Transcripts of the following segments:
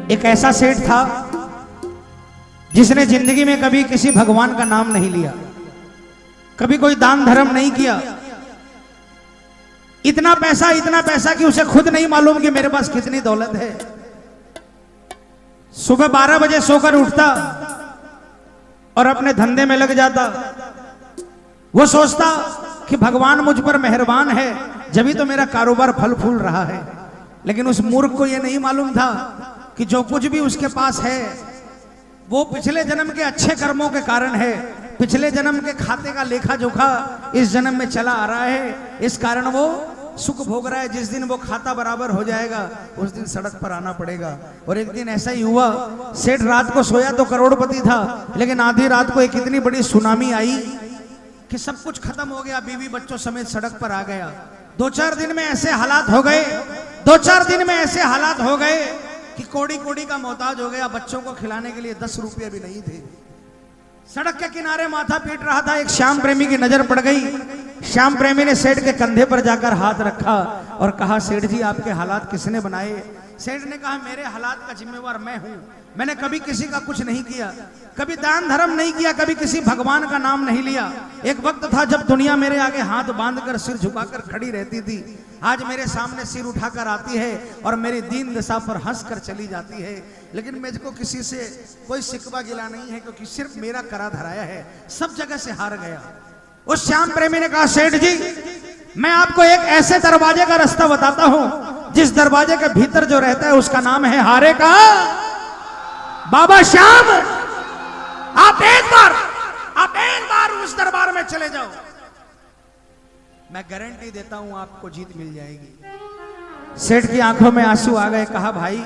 एक ऐसा सेठ था जिसने जिंदगी में कभी किसी भगवान का नाम नहीं लिया, कभी कोई दान धर्म नहीं किया। इतना पैसा कि उसे खुद नहीं मालूम कि मेरे पास कितनी दौलत है। सुबह 12 बजे सोकर उठता और अपने धंधे में लग जाता। वो सोचता कि भगवान मुझ पर मेहरबान है, जभी तो मेरा कारोबार फल फूल रहा है। लेकिन उस मूर्ख को यह नहीं मालूम था कि जो कुछ भी उसके पास है वो पिछले जन्म के अच्छे कर्मों के कारण है। पिछले जन्म के खाते का लेखा जोखा इस जन्म में चला आ रहा है, इस कारण वो सुख भोग रहा है। जिस दिन वो खाता बराबर हो जाएगा उस दिन सड़क पर आना पड़ेगा। और एक दिन ऐसा ही हुआ, सेठ रात को सोया तो करोड़पति था, लेकिन आधी रात को एक इतनी बड़ी सुनामी आई कि सब कुछ खत्म हो गया, बीवी बच्चों समेत सड़क पर आ गया। 2-4 दिन में ऐसे हालात हो गए, 2-4 दिन में ऐसे हालात हो गए कि कोड़ी का मोहताज हो गया। बच्चों को खिलाने के लिए 10 रुपये भी नहीं थे। सड़क के किनारे माथा पीट रहा था, एक श्याम प्रेमी की नजर पड़ गई। श्याम प्रेमी ने सेठ के कंधे पर जाकर हाथ रखा और कहा, सेठ जी आपके हालात किसने बनाए? सेठ ने कहा, मेरे हालात का जिम्मेवार मैं हूं। मैंने कभी किसी का कुछ नहीं किया, कभी दान धर्म नहीं किया, कभी किसी भगवान का नाम नहीं लिया। एक वक्त था जब दुनिया मेरे आगे हाथ बांधकर सिर झुकाकर खड़ी रहती थी। आज मेरे सामने सिर उठाकर आती है और मेरी दीन दशा पर हंसकर चली जाती है। लेकिन मुझको किसी से कोई शिकवा गिला नहीं है, क्योंकि सिर्फ मेरा करा धराया है, सब जगह से हार गया। उस श्याम प्रेमी ने कहा, सेठ जी मैं आपको एक ऐसे दरवाजे का रास्ता बताता हूं जिस दरवाजे के भीतर जो रहता है उसका नाम है हारे का बाबा श्याम। आप एक बार उस दरबार में चले जाओ, मैं गारंटी देता हूं आपको जीत मिल जाएगी। सेठ की आंखों में आंसू आ गए। कहा, भाई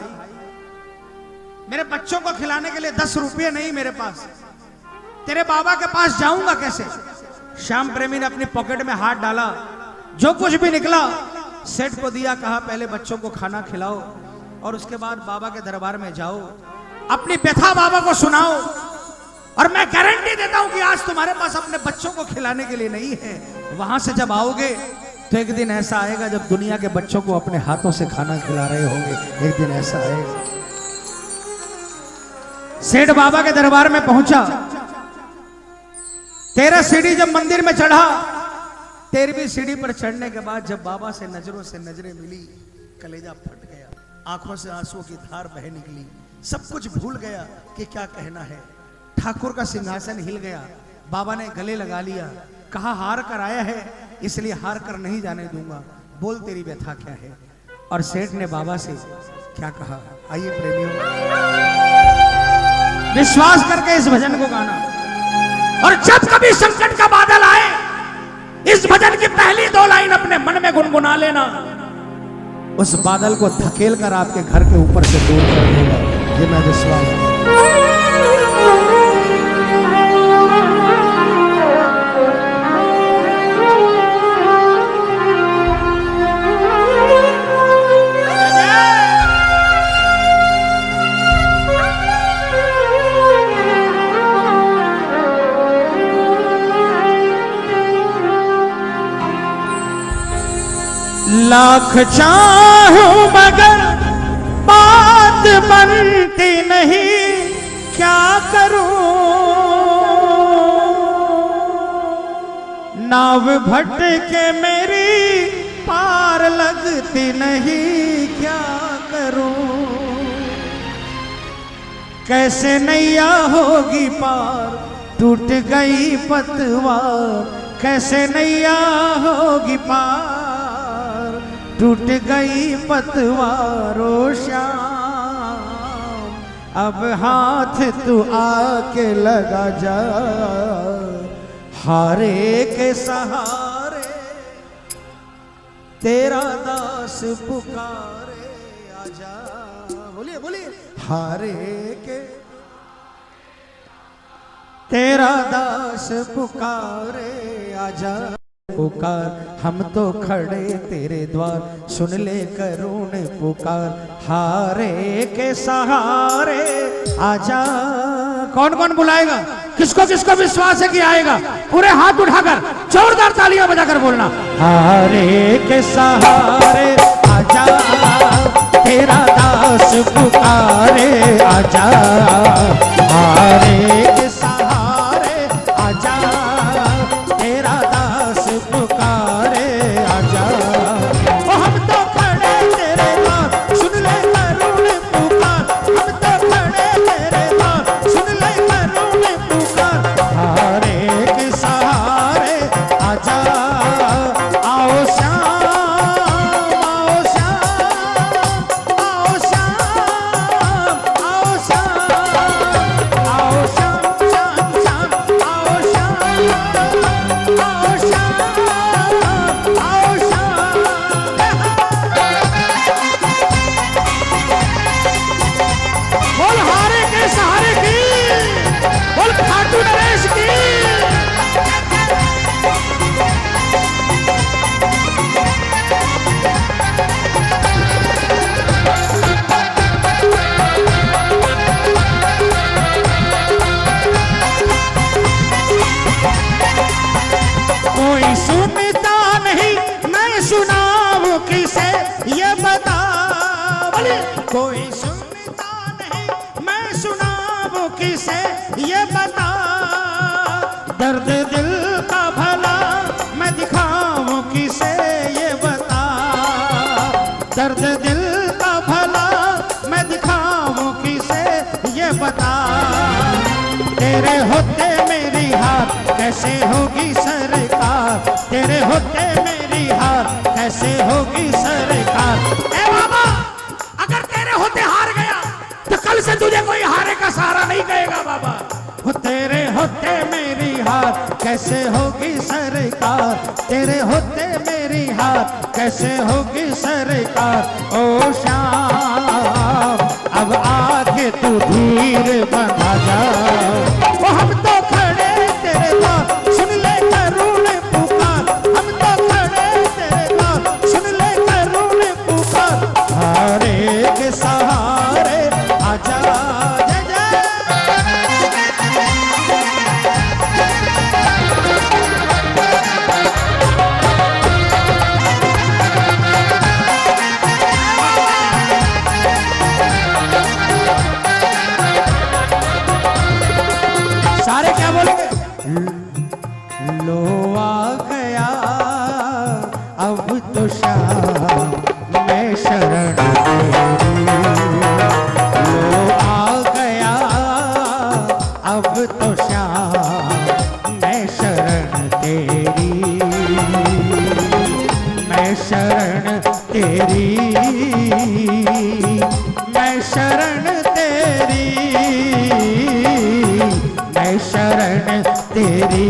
मेरे बच्चों को खिलाने के लिए 10 रुपये नहीं मेरे पास, तेरे बाबा के पास जाऊंगा कैसे? श्याम प्रेमी ने अपनी पॉकेट में हाथ डाला, जो कुछ भी निकला सेठ को दिया। कहा, पहले बच्चों को खाना खिलाओ और उसके बाद बाबा के दरबार में जाओ, अपनी व्यथा बाबा को सुनाओ, और मैं गारंटी देता हूं कि आज तुम्हारे पास अपने बच्चों को खिलाने के लिए नहीं है। वहां से जब आओगे तो एक दिन ऐसा आएगा जब दुनिया के बच्चों को अपने हाथों से खाना खिला रहे होंगे। एक दिन ऐसा आएगा। सेठ बाबा के दरबार में पहुंचा। 13 सीढ़ी जब मंदिर में चढ़ा, 13वीं सीढ़ी पर चढ़ने के बाद जब बाबा से नजरों से नजरें मिली, कलेजा फट गया, आंखों से आंसुओं की धार बह निकली। सब कुछ भूल गया कि क्या कहना है। ठाकुर का सिंहासन हिल गया। बाबा ने गले लगा लिया, कहा, हार कर आया है इसलिए हार कर नहीं जाने दूंगा, बोल तेरी व्यथा क्या है? और सेठ ने बाबा से क्या कहा, आइए प्रेमियों विश्वास करके इस भजन को गाना। और जब कभी संकट का बादल आए, इस भजन की पहली 2 लाइन अपने मन में गुनगुना लेना, उस बादल को धकेल कर आपके घर के ऊपर से दूर कर देगा। ये मैं विश्वास करता हूं। लाख चाहूं मगर बात बनती नहीं, क्या करूं? नाव भटके मेरी पार लगती नहीं, क्या करूं? कैसे नैया होगी पार, टूट गई पतवार, कैसे नैया होगी पार, टूट गई पतवारो श्याम, अब हाथ तू आके लगा जा, हारे के सहारे तेरा दास पुकारे, आजा। बोलिए बोलिए, हारे के तेरा दास पुकारे, आजा। पुकार हम तो खड़े तेरे द्वार, सुन ले करुण पुकार, हारे के सहारे आजा। कौन कौन बुलाएगा? किसको किसको विश्वास है कि आएगा? पूरे हाथ उठाकर जोरदार तालियां बजाकर बोलना, हारे के सहारे आजा, तेरा दास पुकार। सहारे आजा, हारे के सहारे आजा, तेरा दास पुकारे आजा। ओ हम तो खड़े तेरे पास, सुन ले करुण पुकार, हम तो खड़े तेरे पास, सुन ले करुण पुकार, हारे के सहारे आजा। आओ श्याम, आओ श्याम, आओ श्याम, आओ श्याम, आओ श्याम, श्याम श्याम, आओ श्याम, आओ श्याम, आओ श्याम। बोल हारे के सहारे की, बोल खाटू नरेश की। कोई सुनता नहीं, मैं सुनाऊं किसे ये बता। कोई सुनता नहीं, मैं सुनाऊं किसे ये बता। दर्द दिल का भला मैं दिखाऊं किसे ये बता। दर्द दिल का भला मैं दिखाऊं किसे ये बता। तेरे होते मेरी हार कैसे होगी सरकार, तेरे होते मेरी हार कैसे होगी सरकार। ए बाबा, अगर तेरे होते हार गया तो कल से तुझे कोई हारे का सहारा नहीं कहेगा बाबा। वो तेरे होते मेरी हार कैसे होगी सरकार, तेरे होते मेरी हार कैसे होगी सरकार। ओ श्याम, अब आके तू धीर बना जा। वो हम तो खड़े तेरे पास, सुन ले करुण पुकार, हम तो खड़े तेरे पास, सुन ले करुण पुकार, हारे के सहारे आजा। जय जय। सारे क्या बोलेंगे? लो आ गया अब तो श्याम मैं शरण तेरी। लो आ गया अब तो श्याम मैं शरण तेरी, मैं शरण तेरी, मैं शरण तेरी, मैं शरण तेरी,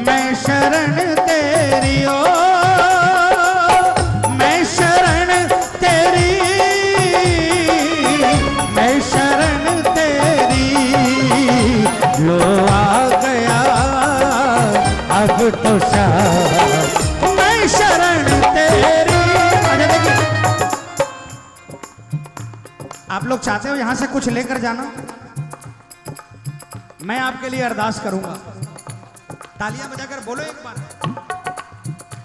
मैं शरण तेरी। ओ मैं शरण तेरी, मैं शरण तेरी। लो आ गया अब तो श्याम मैं शरण तेरी। अच्छा देखिए, आप लोग चाहते हो यहां से कुछ लेकर जाना, मैं आपके लिए अरदास करूंगा। तालियां बजाकर बोलो एक बार,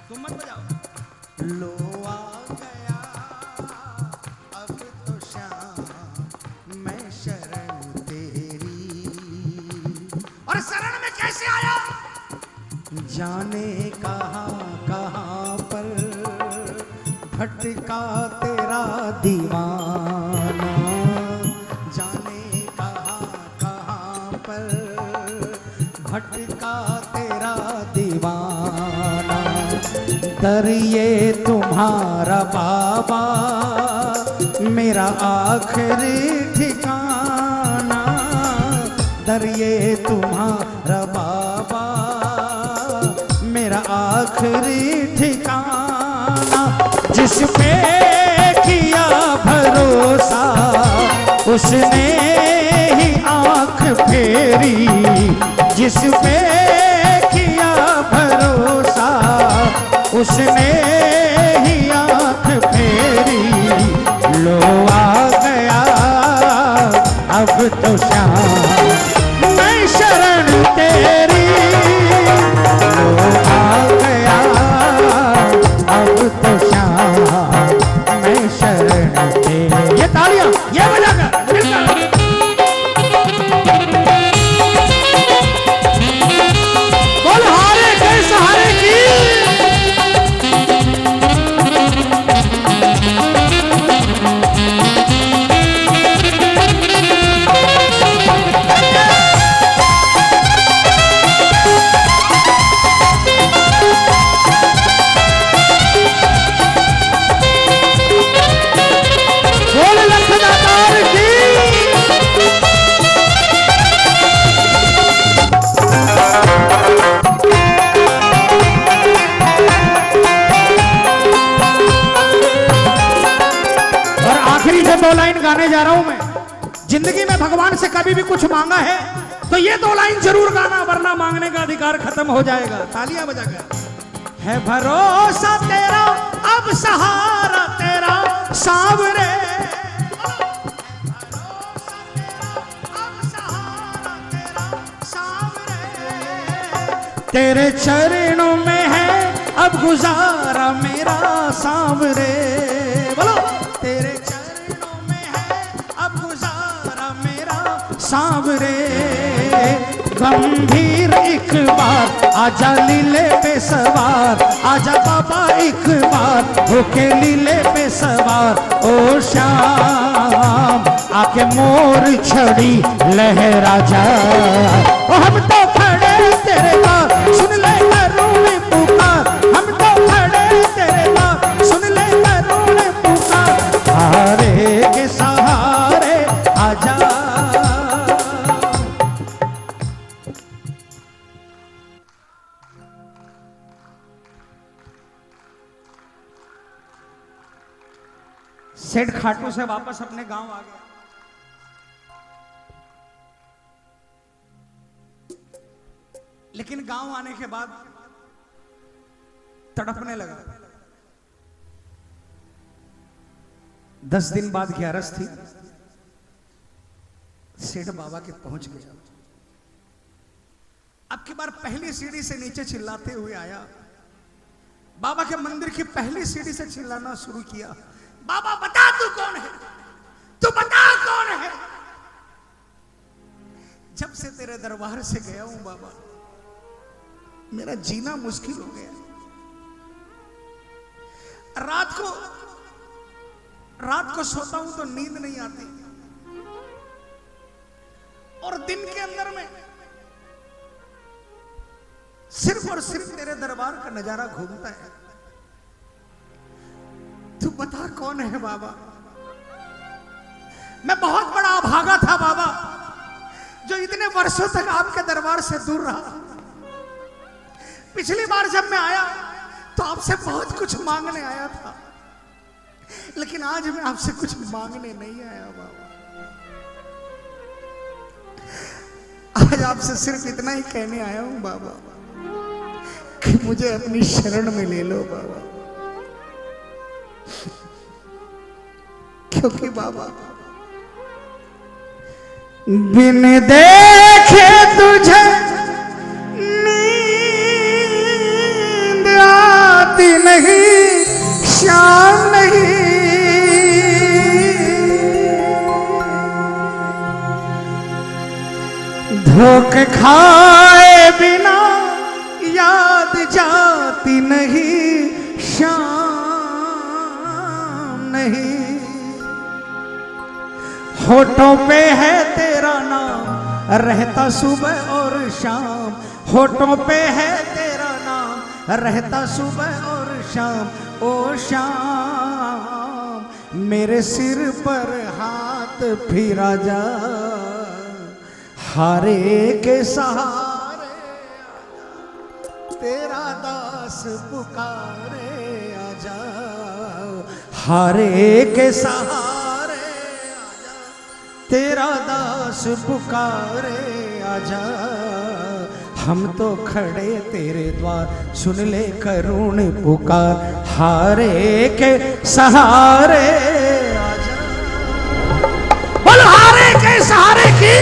तुम मत बजाओ। लो आ गया अब तो श्याम मैं शरण तेरी। और शरण में कैसे आया? जाने कहां पर भटका तेरा दीवाना, जाने कहां पर भटका तेरा दीवाना। दर ये तुम्हारा बाबा मेरा आखिरी ठिकाना। दर ये तुम्हारा बाबा मेरा आखिरी ठिकाना। जिस पे किया भरोसा उसने ही आंख फेरी, जिस पे किया भरोसा उसने ही आंख फेरी। लो आ गया अब तो श्याम मैं शरण तेरी। लो आ गया अब तो श्याम मैं शरण तेरी। लाइन गाने जा रहा हूं मैं। जिंदगी में भगवान से कभी भी कुछ मांगा है तो ये 2 लाइन जरूर गाना, वरना मांगने का अधिकार खत्म हो जाएगा। तालियां बजाकर। है भरोसा तेरा अब सहारा तेरा सांवरे, तेरे चरणों में है अब गुजारा मेरा सांवरे। बोलो, तेरे चरणों में है अब गुजारा मेरा सांवरे। गंभीर एक बार आजा लीले पे सवार, आजा बाबा एक बार होके लीले पे सवार। ओ श्याम आके मोर छड़ी लहरा जा, ओ हम तो खड़े तेरे पास सुन ले करुण पुकार, हम तो खड़े तेरे पास सुन ले करुण पुकार। हारे के सहारे आजा। सेठ खाटू से वापस अपने गांव आ गया। लेकिन गांव आने के बाद तड़पने लगा। 10 दिन बाद 11 थी। सेठ बाबा के पहुंच गया। अब की बार पहली सीढ़ी से नीचे चिल्लाते हुए आया। बाबा के मंदिर की पहली सीढ़ी से चिल्लाना शुरू किया। बाबा बता तू कौन है, तू बता कौन है। जब से तेरे दरबार से गया हूं बाबा, मेरा जीना मुश्किल हो गया। रात को सोता हूं तो नींद नहीं आती, और दिन के अंदर में सिर्फ और सिर्फ तेरे दरबार का नजारा घूमता है। तू बता कौन है बाबा। मैं बहुत बड़ा अभागा था बाबा, जो इतने वर्षों तक आपके दरबार से दूर रहा। पिछली बार जब मैं आया तो आपसे बहुत कुछ मांगने आया था, लेकिन आज मैं आपसे कुछ मांगने नहीं आया बाबा। आज आपसे सिर्फ इतना ही कहने आया हूं बाबा कि मुझे अपनी शरण में ले लो बाबा। क्योंकि बाबा बिन देखे तुझे नींद आती नहीं, शाम नहीं। धोखे खाए बिना याद जाती नहीं, शाम नहीं। होठों पे है तेरा नाम रहता सुबह और शाम, होठों पे है तेरा नाम रहता सुबह और शाम। ओ शाम मेरे सिर पर हाथ फिरा जा, हारे के सहारे तेरा दास पुकारे आजा, हारे के सहारे आजा तेरा दास पुकारे आजा। हम तो खड़े तेरे द्वार सुन ले करुण पुकार, हारे के सहारे आजा। बोल हारे के सहारे की